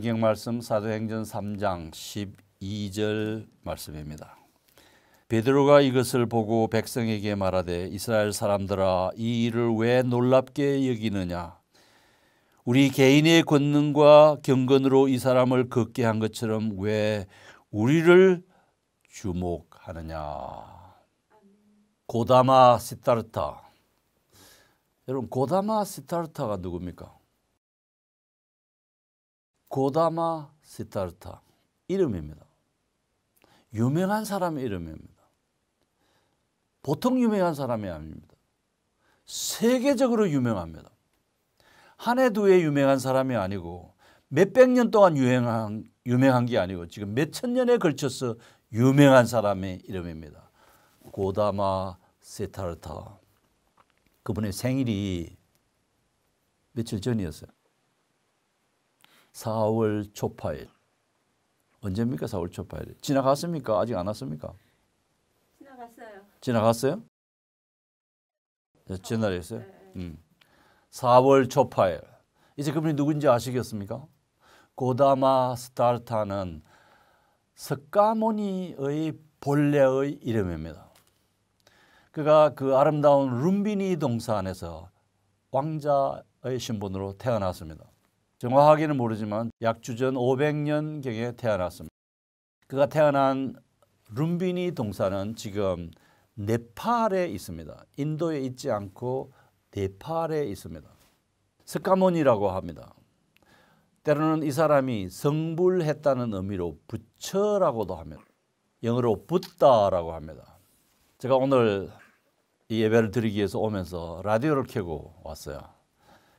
성경 말씀 사도행전 3장 12절 말씀입니다. 베드로가 이것을 보고 백성에게 말하되 이스라엘 사람들아 이 일을 왜 놀랍게 여기느냐 우리 개인의 권능과 경건으로 이 사람을 걷게 한 것처럼 왜 우리를 주목하느냐. 고다마 시타르타. 여러분 고다마 시타르타가 누굽니까? 고다마 시타르타 이름입니다. 유명한 사람의 이름입니다. 보통 유명한 사람이 아닙니다. 세계적으로 유명합니다. 한 해 두 해 유명한 사람이 아니고 몇백 년 동안 유명한 게 아니고 지금 몇천 년에 걸쳐서 유명한 사람의 이름입니다. 고다마 시타르타. 그분의 생일이 며칠 전이었어요. 4월 초파일. 언제입니까? 4월 초파일. 지나갔습니까? 아직 안 왔습니까? 지나갔어요. 지나갔어요? 지나갔어요? 4월 초파일. 이제 그분이 누군지 아시겠습니까? 고다마 시타르타는 스가모니의 본래의 이름입니다. 그가 그 아름다운 룸비니 동산에서 왕자의 신분으로 태어났습니다. 정확하게는 모르지만 약 주전 500년경에 태어났습니다. 그가 태어난 룸비니 동산은 지금 네팔에 있습니다. 인도에 있지 않고 네팔에 있습니다. 스가모니라고 합니다. 때로는 이 사람이 성불했다는 의미로 부처라고도 합니다. 영어로 붓다라고 합니다. 제가 오늘 이 예배를 드리기 위해서 오면서 라디오를 켜고 왔어요.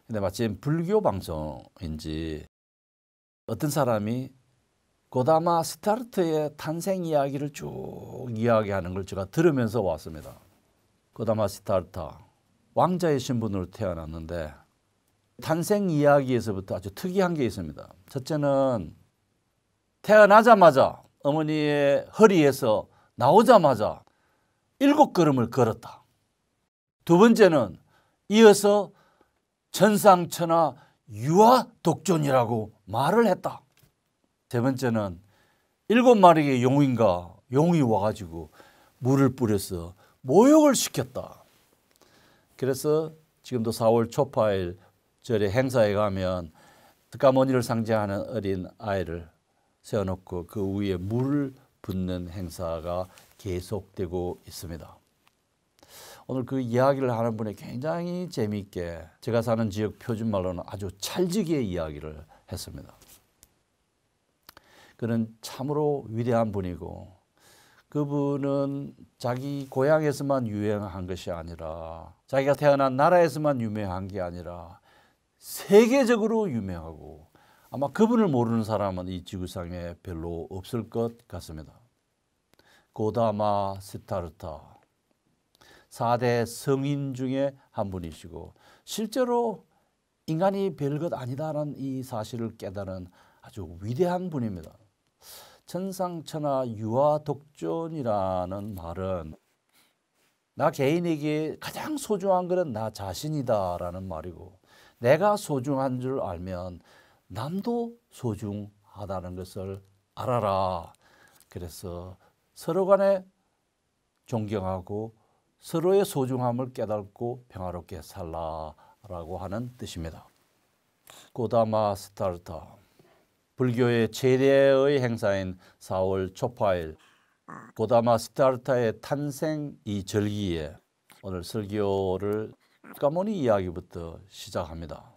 근데 마침 불교 방송인지 어떤 사람이 고다마 시타르타의 탄생 이야기를 쭉 이야기하는 걸 제가 들으면서 왔습니다. 고다마 시타르타 왕자의 신분으로 태어났는데 탄생 이야기에서부터 아주 특이한 게 있습니다. 첫째는 태어나자마자 어머니의 허리에서 나오자마자 7걸음을 걸었다. 두 번째는 이어서 천상천하 유아독존이라고 말을 했다. 세 번째는 7마리의 용이 와가지고 물을 뿌려서 모욕을 시켰다. 그래서 지금도 4월 초파일 절에 행사에 가면 스가모니를 상징하는 어린 아이를 세워놓고 그 위에 물을 붓는 행사가 계속되고 있습니다. 오늘 그 이야기를 하는 분이 굉장히 재미있게 제가 사는 지역 표준말로는 아주 찰지게 이야기를 했습니다. 그는 참으로 위대한 분이고 그분은 자기 고향에서만 유명한 것이 아니라 자기가 태어난 나라에서만 유명한 게 아니라 세계적으로 유명하고 아마 그분을 모르는 사람은 이 지구상에 별로 없을 것 같습니다. 고다마 시타르타 4대 성인 중에 한 분이시고 실제로 인간이 별것 아니다라는 이 사실을 깨달은 아주 위대한 분입니다. 천상천하 유아독존이라는 말은 나 개인에게 가장 소중한 것은 나 자신이다라는 말이고 내가 소중한 줄 알면 남도 소중하다는 것을 알아라. 그래서 서로 간에 존경하고 서로의 소중함을 깨닫고 평화롭게 살라라고 하는 뜻입니다. 고다마 시타르타 불교의 최대의 행사인 4월 초파일 고다마 시타르타의 탄생 이 절기에 오늘 설교를 스가모니 이야기부터 시작합니다.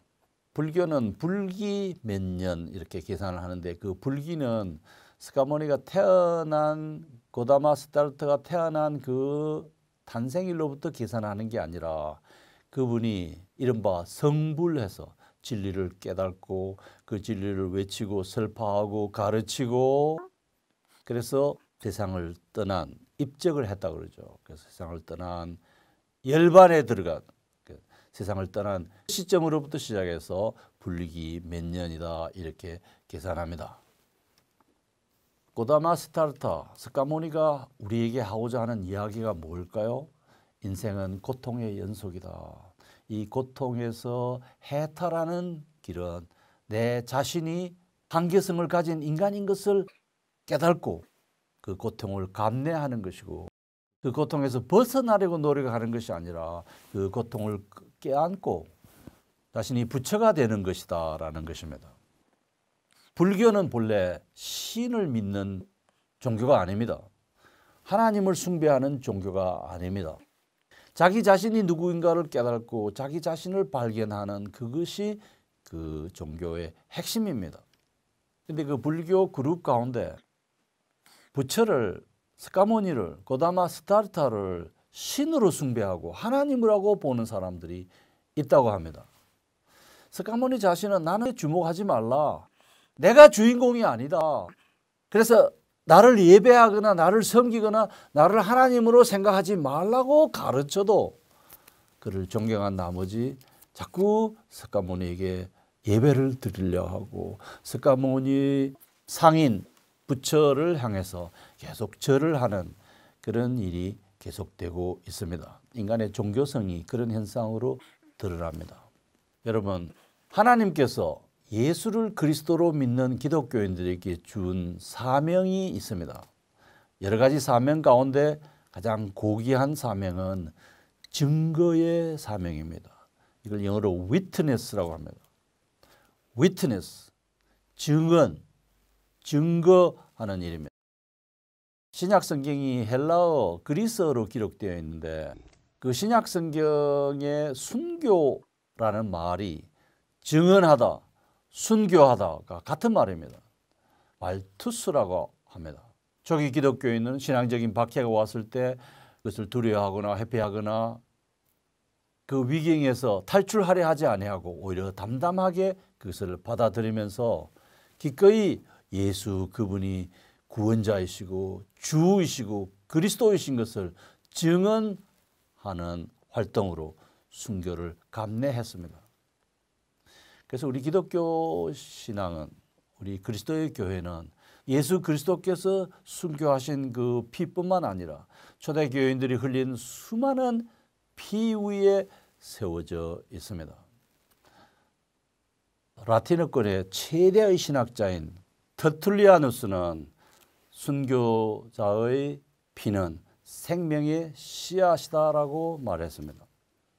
불교는 불기 몇 년 이렇게 계산을 하는데 그 불기는 스가모니가 태어난 고다마 시타르타가 태어난 그 탄생일로부터 계산하는 게 아니라 그분이 이른바 성불해서 진리를 깨닫고 그 진리를 외치고 설파하고 가르치고 그래서 세상을 떠난 입적을 했다 그러죠. 그래서 세상을 떠난 열반에 들어간 세상을 떠난 시점으로부터 시작해서 불기 몇 년이다 이렇게 계산합니다. 고다마 시타르타 스가모니가 우리에게 하고자 하는 이야기가 뭘까요? 인생은 고통의 연속이다. 이 고통에서 해탈하는 길은 내 자신이 한계성을 가진 인간인 것을 깨닫고 그 고통을 감내하는 것이고, 그 고통에서 벗어나려고 노력하는 것이 아니라 그 고통을 껴안고 자신이 부처가 되는 것이다 라는 것입니다. 불교는 본래 신을 믿는 종교가 아닙니다. 하나님을 숭배하는 종교가 아닙니다. 자기 자신이 누구인가를 깨닫고 자기 자신을 발견하는 그것이 그 종교의 핵심입니다. 근데 그 불교 그룹 가운데 부처를, 스카모니를, 고다마 스타르타를 신으로 숭배하고 하나님이라고 보는 사람들이 있다고 합니다. 스카모니 자신은 나는 주목하지 말라. 내가 주인공이 아니다. 그래서 나를 예배하거나 나를 섬기거나 나를 하나님으로 생각하지 말라고 가르쳐도 그를 존경한 나머지 자꾸 스카모니에게 예배를 드리려 하고 스카모니 상인 부처를 향해서 계속 절을 하는 그런 일이 계속되고 있습니다. 인간의 종교성이 그런 현상으로 드러납니다. 여러분, 하나님께서 예수를 그리스도로 믿는 기독교인들에게 준 사명이 있습니다. 여러 가지 사명 가운데 가장 고귀한 사명은 증거의 사명입니다. 이걸 영어로 witness라고 합니다. witness, 증언, 증거하는 일입니다. 신약 성경이 헬라어, 그리스어로 기록되어 있는데 그 신약 성경의 순교라는 말이 증언하다, 순교하다가 같은 말입니다. 말투스라고 합니다. 초기 기독교인은 신앙적인 박해가 왔을 때 그것을 두려워하거나 회피하거나 그 위경에서 탈출하려 하지 아니하고 오히려 담담하게 그것을 받아들이면서 기꺼이 예수 그분이 구원자이시고 주이시고 그리스도이신 것을 증언하는 활동으로 순교를 감내했습니다. 그래서 우리 기독교 신앙은, 우리 그리스도의 교회는 예수 그리스도께서 순교하신 그 피뿐만 아니라 초대 교인들이 흘린 수많은 피 위에 세워져 있습니다. 라틴어권의 최대의 신학자인 터툴리아누스는 순교자의 피는 생명의 씨앗이다라고 말했습니다.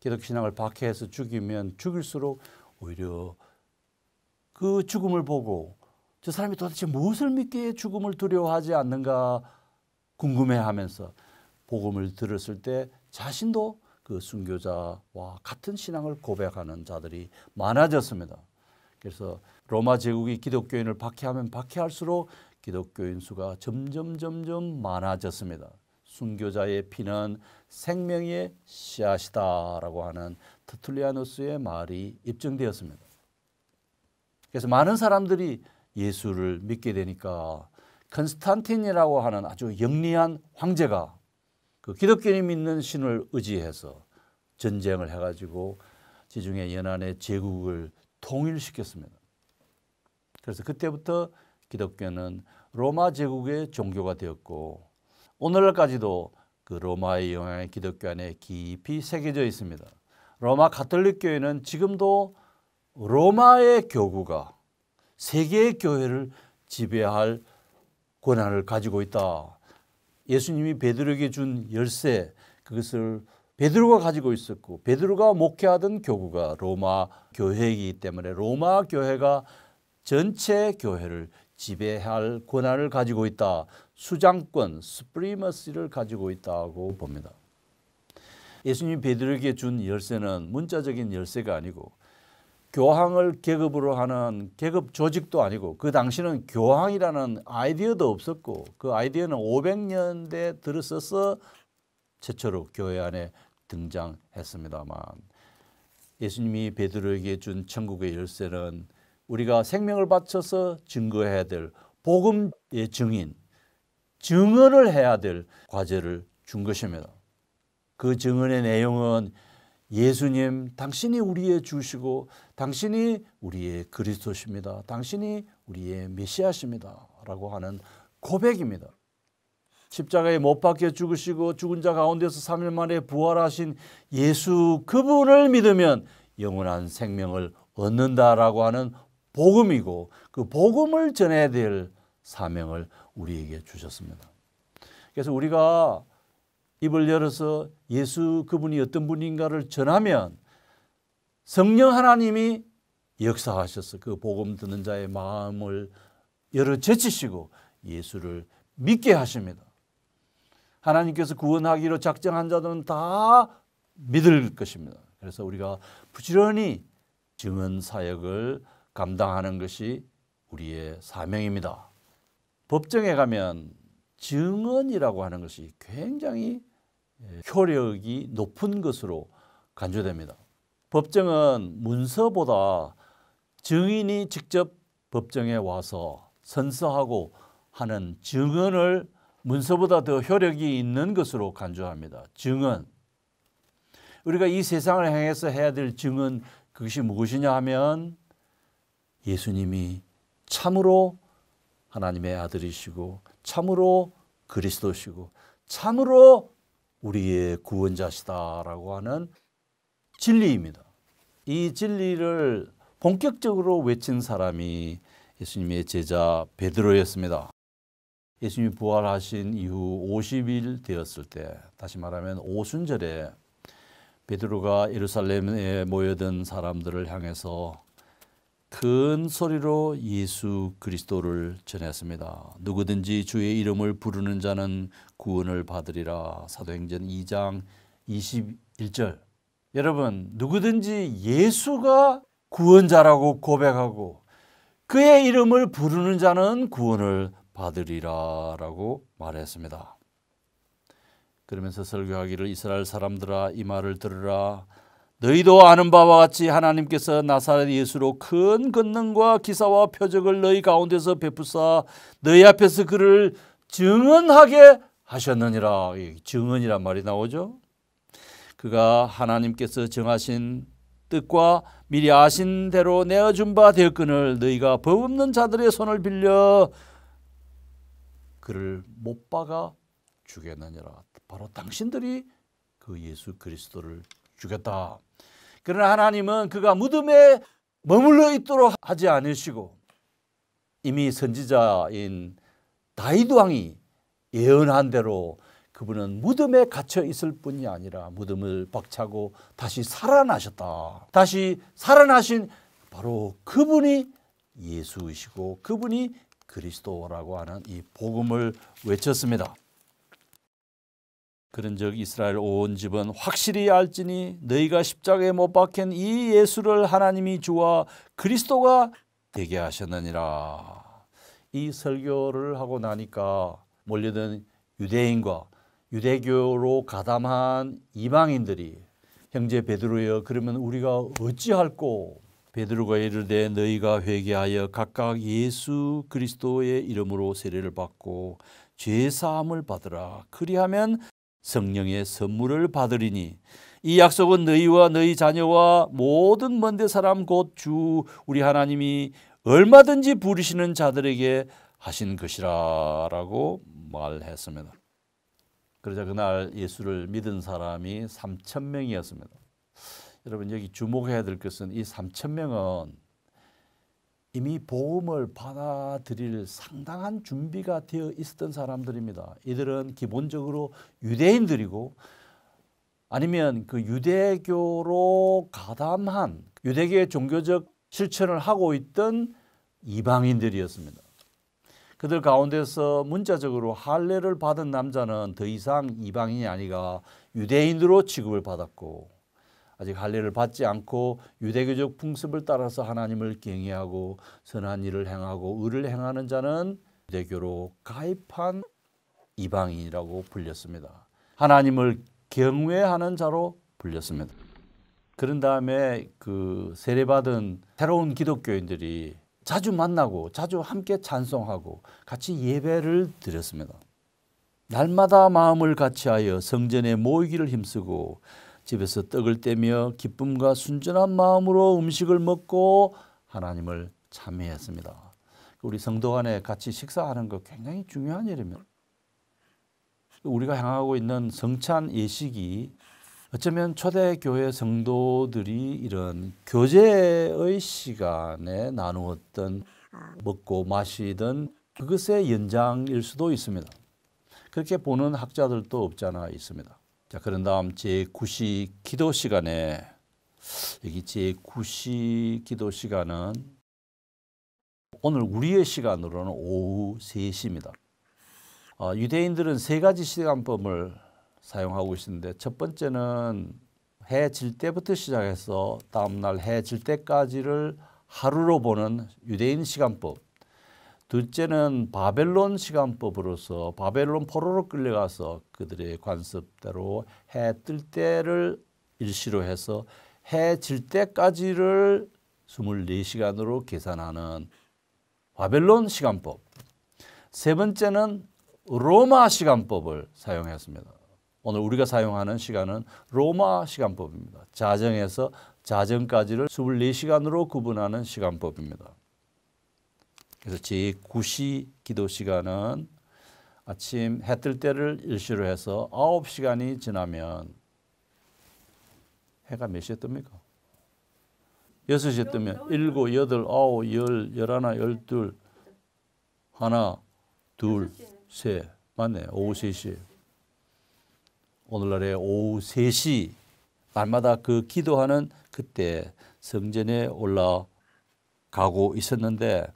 기독교 신앙을 박해해서 죽이면 죽일수록 오히려 그 죽음을 보고 저 사람이 도대체 무엇을 믿기에 죽음을 두려워하지 않는가 궁금해하면서 복음을 들었을 때 자신도 그 순교자와 같은 신앙을 고백하는 자들이 많아졌습니다. 그래서 로마 제국이 기독교인을 박해하면 박해할수록 기독교인 수가 점점 많아졌습니다. 순교자의 피는 생명의 씨앗이다라고 하는 터툴리아누스의 말이 입증되었습니다. 그래서 많은 사람들이 예수를 믿게 되니까 컨스탄틴이라고 하는 아주 영리한 황제가 그 기독교인이 믿는 신을 의지해서 전쟁을 해가지고 지중해 연안의 제국을 통일시켰습니다. 그래서 그때부터 기독교는 로마 제국의 종교가 되었고 오늘날까지도 그 로마의 영향이 기독교 안에 깊이 새겨져 있습니다. 로마 가톨릭 교회는 지금도 로마의 교구가 세계의 교회를 지배할 권한을 가지고 있다. 예수님이 베드로에게 준 열쇠, 그것을 베드로가 가지고 있었고 베드로가 목회하던 교구가 로마 교회이기 때문에 로마 교회가 전체 교회를 지배할 권한을 가지고 있다. 수장권, 스프리머시를 가지고 있다고 봅니다. 예수님이 베드로에게 준 열쇠는 문자적인 열쇠가 아니고 교황을 계급으로 하는 계급 조직도 아니고 그 당시는 교황이라는 아이디어도 없었고 그 아이디어는 500년대 들어서서 최초로 교회 안에 등장했습니다만 예수님이 베드로에게 준 천국의 열쇠는 우리가 생명을 바쳐서 증거해야 될 복음의 증인, 증언을 해야 될 과제를 준 것입니다. 그 증언의 내용은 예수님, 당신이 우리의 주시고 당신이 우리의 그리스도십니다. 당신이 우리의 메시아십니다. 라고 하는 고백입니다. 십자가에 못 박혀 죽으시고 죽은 자 가운데서 3일 만에 부활하신 예수 그분을 믿으면 영원한 생명을 얻는다라고 하는 복음이고 그 그 복음을 전해야 될 사명을 우리에게 주셨습니다. 그래서 우리가 입을 열어서 예수 그분이 어떤 분인가를 전하면 성령 하나님이 역사하셔서 그 복음 듣는 자의 마음을 열어 제치시고 예수를 믿게 하십니다. 하나님께서 구원하기로 작정한 자들은 다 믿을 것입니다. 그래서 우리가 부지런히 증언 사역을 감당하는 것이 우리의 사명입니다. 법정에 가면 증언이라고 하는 것이 굉장히 효력이 높은 것으로 간주됩니다. 법정은 문서보다 증인이 직접 법정에 와서 선서하고 하는 증언을 문서보다 더 효력이 있는 것으로 간주합니다. 증언. 우리가 이 세상을 향해서 해야 될 증언, 그것이 무엇이냐 하면 예수님이 참으로 하나님의 아들이시고 참으로 그리스도시고 참으로 우리의 구원자시다라고 하는 진리입니다. 이 진리를 본격적으로 외친 사람이 예수님의 제자 베드로였습니다. 예수님이 부활하신 이후 50일 되었을 때, 다시 말하면 오순절에 베드로가 예루살렘에 모여든 사람들을 향해서 큰 소리로 예수 그리스도를 전했습니다. 누구든지 주의 이름을 부르는 자는 구원을 받으리라. 사도행전 2장 21절. 여러분, 누구든지 예수가 구원자라고 고백하고 그의 이름을 부르는 자는 구원을 받으리라 라고 말했습니다. 그러면서 설교하기를 이스라엘 사람들아 이 말을 들으라. 너희도 아는 바와 같이 하나님께서 나사렛 예수로 큰 권능과 기사와 표적을 너희 가운데서 베푸사 너희 앞에서 그를 증언하게 하셨느니라. 증언이란 말이 나오죠. 그가 하나님께서 정하신 뜻과 미리 아신 대로 내어준 바 되었거늘 너희가 법 없는 자들의 손을 빌려 그를 못 박아 죽였느니라. 바로 당신들이 그 예수 그리스도를 죽였다. 그러나 하나님은 그가 무덤에 머물러 있도록 하지 않으시고 이미 선지자인 다윗 왕이 예언한 대로 그분은 무덤에 갇혀 있을 뿐이 아니라 무덤을 박차고 다시 살아나셨다. 다시 살아나신 바로 그분이 예수이시고 그분이 그리스도라고 하는 이 복음을 외쳤습니다. 그런즉 이스라엘 온 집은 확실히 알지니 너희가 십자가에 못 박힌 이 예수를 하나님이 주와 그리스도가 되게 하셨느니라. 이 설교를 하고 나니까 몰려든 유대인과 유대교로 가담한 이방인들이 형제 베드로여 그러면 우리가 어찌할꼬? 베드로가 이르되 너희가 회개하여 각각 예수 그리스도의 이름으로 세례를 받고 죄 사함을 받으라. 그리하면 성령의 선물을 받으리니 이 약속은 너희와 너희 자녀와 모든 먼데 사람 곧 주 우리 하나님이 얼마든지 부르시는 자들에게 하신 것이라 라고 말했습니다. 그러자 그날 예수를 믿은 사람이 3,000명이었습니다. 여러분 여기 주목해야 될 것은 이 3,000명은 이미 복음을 받아들일 상당한 준비가 되어 있었던 사람들입니다. 이들은 기본적으로 유대인들이고 아니면 그 유대교로 가담한 유대교의 종교적 실천을 하고 있던 이방인들이었습니다. 그들 가운데서 문자적으로 할례를 받은 남자는 더 이상 이방인이 아니라 유대인으로 취급을 받았고 아직 할례를 받지 않고 유대교적 풍습을 따라서 하나님을 경외하고 선한 일을 행하고 의를 행하는 자는 유대교로 가입한 이방인이라고 불렸습니다. 하나님을 경외하는 자로 불렸습니다. 그런 다음에 그 세례받은 새로운 기독교인들이 자주 만나고 자주 함께 찬송하고 같이 예배를 드렸습니다. 날마다 마음을 같이하여 성전에 모이기를 힘쓰고 집에서 떡을 떼며 기쁨과 순전한 마음으로 음식을 먹고 하나님을 찬미했습니다. 우리 성도 간에 같이 식사하는 거 굉장히 중요한 일입니다. 우리가 향하고 있는 성찬 예식이 어쩌면 초대교회 성도들이 이런 교제의 시간에 나누었던 먹고 마시던 그것의 연장일 수도 있습니다. 그렇게 보는 학자들도 없지 않아 있습니다. 자, 그런 다음 제9시 기도 시간에 여기 제9시 기도 시간은 오늘 우리의 시간으로는 오후 3시입니다. 유대인들은 세 가지 시간법을 사용하고 있는데 첫 번째는 해 질 때부터 시작해서 다음날 해 질 때까지를 하루로 보는 유대인 시간법. 둘째는 바벨론 시간법으로서 바벨론 포로로 끌려가서 그들의 관습대로 해 뜰 때를 일시로 해서 해 질 때까지를 24시간으로 계산하는 바벨론 시간법. 세 번째는 로마 시간법을 사용했습니다. 오늘 우리가 사용하는 시간은 로마 시간법입니다. 자정에서 자정까지를 24시간으로 구분하는 시간법입니다. 그래서 제9시 기도 시간은 아침 해 뜰 때를 일시로 해서 9시간이 지나면 해가 몇 시에 뜹니까? 6시에 뜨면 7, 8, 9, 10, 11, 12, 하나, 둘, 셋. 맞네. 오후 3시. 오늘날에 오후 3시 날마다 그 기도하는 그때 성전에 올라가고 있었는데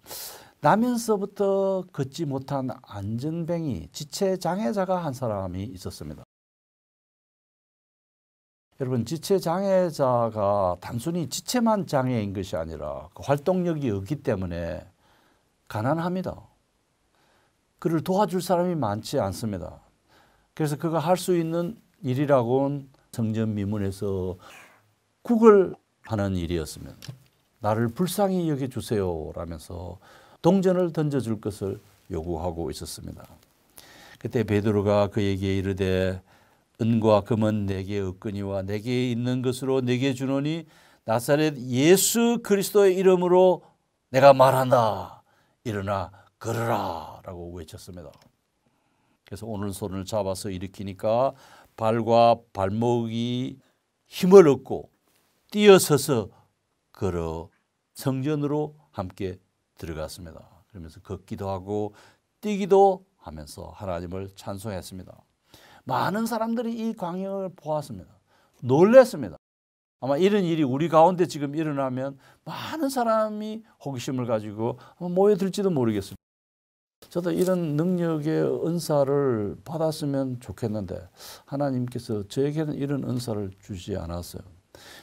나면서부터 걷지 못한 안전뱅이 지체장애자가 한 사람이 있었습니다. 여러분, 지체장애자가 단순히 지체만 장애인 것이 아니라 그 활동력이 없기 때문에 가난합니다. 그를 도와줄 사람이 많지 않습니다. 그래서 그가 할 수 있는 일이라고는 성전 미문에서 구걸하는 일이었습니다. 나를 불쌍히 여겨주세요 라면서 동전을 던져줄 것을 요구하고 있었습니다. 그때 베드로가 그에게 이르되 은과 금은 내게 없거니와 내게 있는 것으로 내게 주노니 나사렛 예수 그리스도의 이름으로 내가 말한다. 일어나 걸으라 라고 외쳤습니다. 그래서 오른손을 잡아서 일으키니까 발과 발목이 힘을 얻고 뛰어서서 걸어 성전으로 함께 들어갔습니다. 그러면서 걷기도 하고 뛰기도 하면서 하나님을 찬송했습니다. 많은 사람들이 이 광경을 보았습니다. 놀랐습니다. 아마 이런 일이 우리 가운데 지금 일어나면 많은 사람이 호기심을 가지고 모여들지도 모르겠습니다. 저도 이런 능력의 은사를 받았으면 좋겠는데 하나님께서 저에게는 이런 은사를 주지 않았어요.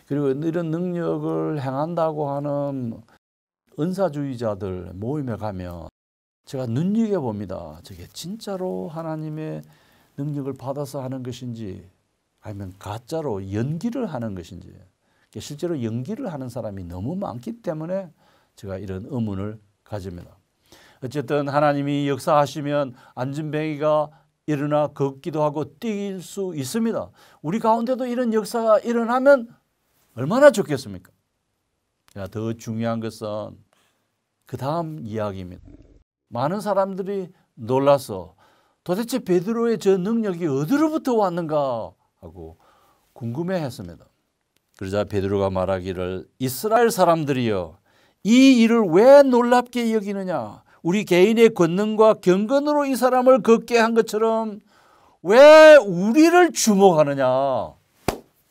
그리고 이런 능력을 행한다고 하는 은사주의자들 모임에 가면 제가 눈여겨봅니다. 저게 진짜로 하나님의 능력을 받아서 하는 것인지 아니면 가짜로 연기를 하는 것인지. 실제로 연기를 하는 사람이 너무 많기 때문에 제가 이런 의문을 가집니다. 어쨌든 하나님이 역사하시면 안전뱅이가 일어나 걷기도 하고 뛸 수 있습니다. 우리 가운데도 이런 역사가 일어나면 얼마나 좋겠습니까? 더 중요한 것은 그 다음 이야기입니다. 많은 사람들이 놀라서 도대체 베드로의 저 능력이 어디로부터 왔는가 하고 궁금해했습니다. 그러자 베드로가 말하기를 이스라엘 사람들이여 이 일을 왜 놀랍게 여기느냐? 우리 개인의 권능과 경건으로 이 사람을 걷게 한 것처럼 왜 우리를 주목하느냐?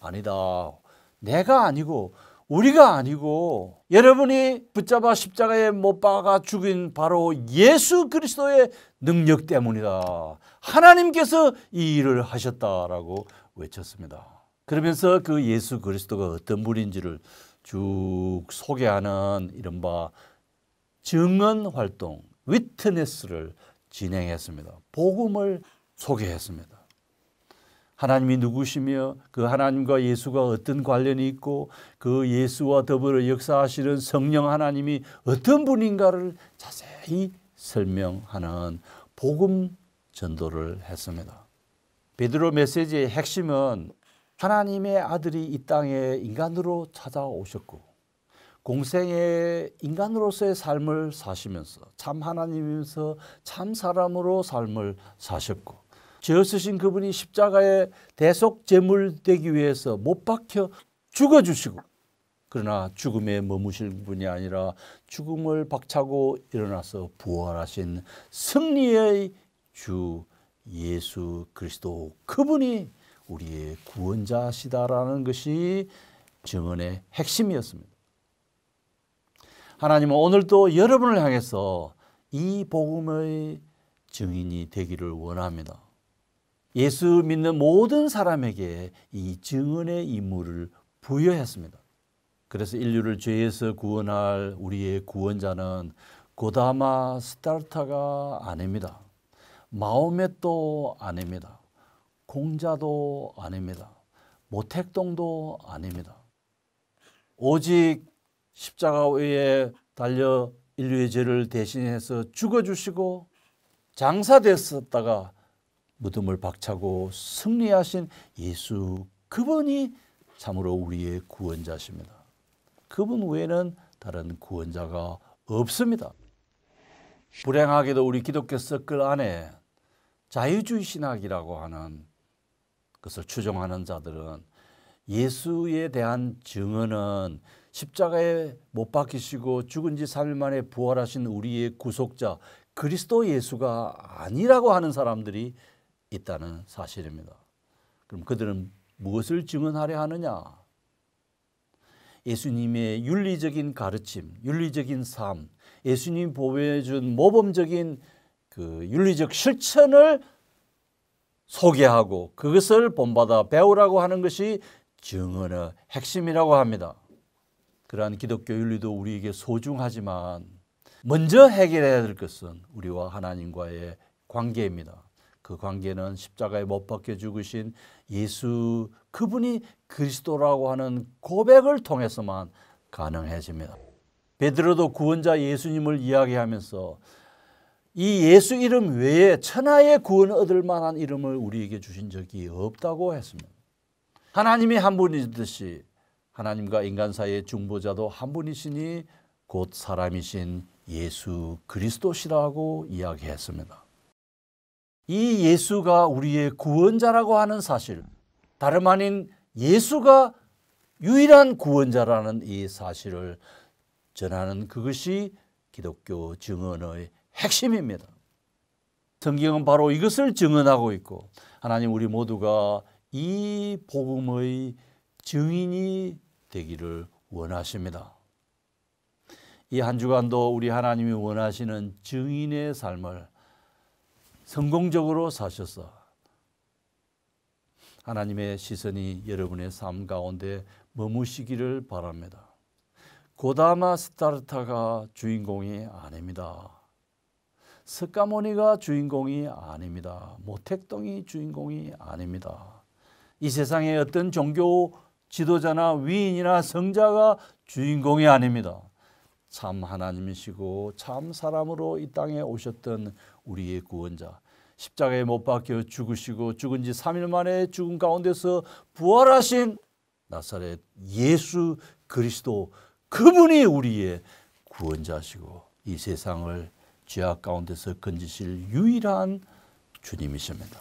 아니다. 내가 아니고 우리가 아니고 여러분이 붙잡아 십자가에 못 박아 죽인 바로 예수 그리스도의 능력 때문이다. 하나님께서 이 일을 하셨다라고 외쳤습니다. 그러면서 그 예수 그리스도가 어떤 분인지를 쭉 소개하는 이른바 증언 활동, 위트네스를 진행했습니다. 복음을 소개했습니다. 하나님이 누구시며 그 하나님과 예수가 어떤 관련이 있고 그 예수와 더불어 역사하시는 성령 하나님이 어떤 분인가를 자세히 설명하는 복음 전도를 했습니다. 베드로 메시지의 핵심은 하나님의 아들이 이 땅에 인간으로 찾아오셨고 공생의 인간으로서의 삶을 사시면서 참 하나님이면서 참 사람으로 삶을 사셨고 죄 없으신 그분이 십자가에 대속 제물 되기 위해서 못 박혀 죽어주시고 그러나 죽음에 머무실 분이 아니라 죽음을 박차고 일어나서 부활하신 승리의 주 예수 그리스도, 그분이 우리의 구원자시다라는 것이 증언의 핵심이었습니다. 하나님은 오늘도 여러분을 향해서 이 복음의 증인이 되기를 원합니다. 예수 믿는 모든 사람에게 이 증언의 임무를 부여했습니다. 그래서 인류를 죄에서 구원할 우리의 구원자는 고다마 스타르타가 아닙니다. 마호멧도 아닙니다. 공자도 아닙니다. 모택동도 아닙니다. 오직 십자가 위에 달려 인류의 죄를 대신해서 죽어주시고 장사됐었다가 무덤을 박차고 승리하신 예수, 그분이 참으로 우리의 구원자십니다. 그분 외에는 다른 구원자가 없습니다. 불행하게도 우리 기독교 서클 안에 자유주의 신학이라고 하는 것을 추종하는 자들은 예수에 대한 증언은 십자가에 못 박히시고 죽은 지 3일 만에 부활하신 우리의 구속자 그리스도 예수가 아니라고 하는 사람들이 있다는 사실입니다. 그럼 그들은 무엇을 증언하려 하느냐? 예수님의 윤리적인 가르침, 윤리적인 삶, 예수님이 보여준 모범적인 그 윤리적 실천을 소개하고 그것을 본받아 배우라고 하는 것이 증언의 핵심이라고 합니다. 그러한 기독교 윤리도 우리에게 소중하지만 먼저 해결해야 될 것은 우리와 하나님과의 관계입니다. 그 관계는 십자가에 못 박혀 죽으신 예수, 그분이 그리스도라고 하는 고백을 통해서만 가능해집니다. 베드로도 구원자 예수님을 이야기하면서 이 예수 이름 외에 천하의 구원을 얻을 만한 이름을 우리에게 주신 적이 없다고 했습니다. 하나님이 한 분이듯이 하나님과 인간 사이의 중보자도 한 분이시니 곧 사람이신 예수 그리스도시라고 이야기했습니다. 이 예수가 우리의 구원자라고 하는 사실, 다름 아닌 예수가 유일한 구원자라는 이 사실을 전하는 그것이 기독교 증언의 핵심입니다. 성경은 바로 이것을 증언하고 있고 하나님 우리 모두가 이 복음의 증인이 되기를 원하십니다. 이 한 주간도 우리 하나님이 원하시는 증인의 삶을 성공적으로 사셔서 하나님의 시선이 여러분의 삶 가운데 머무시기를 바랍니다. 고다마 스타르타가 주인공이 아닙니다. 스가모니가 주인공이 아닙니다. 모택동이 주인공이 아닙니다. 이 세상의 어떤 종교 지도자나 위인이나 성자가 주인공이 아닙니다. 참 하나님이시고 참 사람으로 이 땅에 오셨던 우리의 구원자, 십자가에 못 박혀 죽으시고 죽은 지 3일 만에 죽은 가운데서 부활하신 나사렛 예수 그리스도, 그분이 우리의 구원자시고 이 세상을 죄악 가운데서 건지실 유일한 주님이십니다.